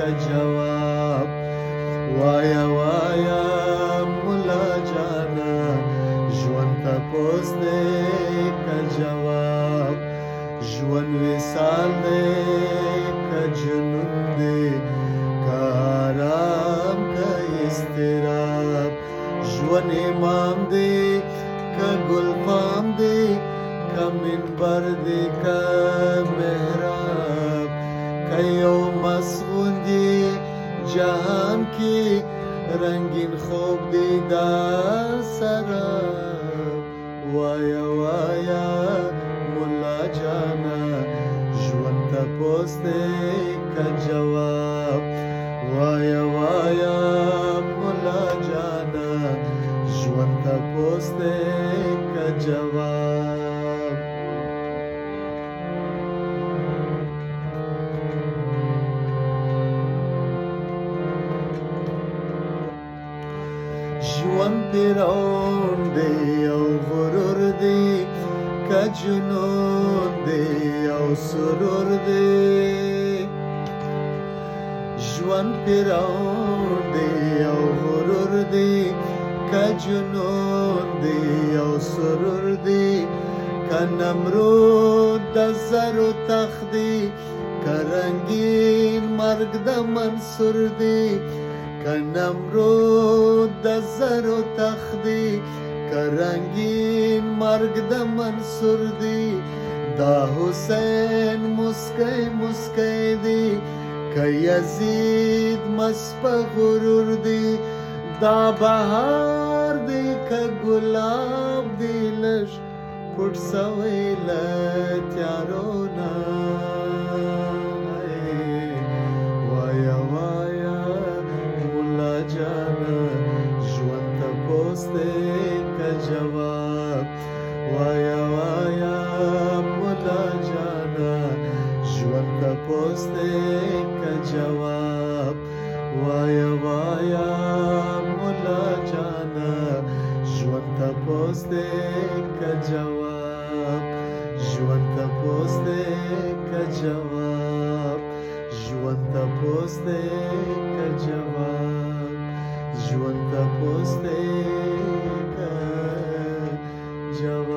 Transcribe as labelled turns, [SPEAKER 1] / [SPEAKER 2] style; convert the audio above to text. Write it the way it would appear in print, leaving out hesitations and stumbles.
[SPEAKER 1] کا جواب وایا وایا مولا جانا ژوند تپوس دی کا جواب ژوند وصال دی کا جنون دی کا آرام کا اضطراب ژوند امام دی کا گلفام دی کا منبر دی کا محراب کا یو مسغون دی جهان کی رنگین خوب دی دا سراب وایا وایا مولا جانا ژوند تپوس دی کا جواب وایا وایا مولا جانا ژوند تپوس دی کا جواب ژوند پیرون دی او غرور دی که جنون دی او سرور دی ژوند پیرون دی او غرور دی که جنون دی او سرور دی که نمرود د زرو تخت دی که رنگین مرگ د منصور دی که نمرود د زرو تخت دی که رنگین مرگ د منصور دی دا حسین مسکی مسکی دی که یزید مست په غرور دی دا بهار دی که گلاب دی لږ پټ سوی له تیارو نه وایا وایا مولا جانا ژوند تپوس دی که جواب وایا وایا مولا جانا ژوند تپوس دی که جواب وایا وایا مولا جانا ژوند تپوس دی که جواب ژوند تپوس دی که جواب ژوند تپوس دی که جواب ژوند تپوس دی که جواب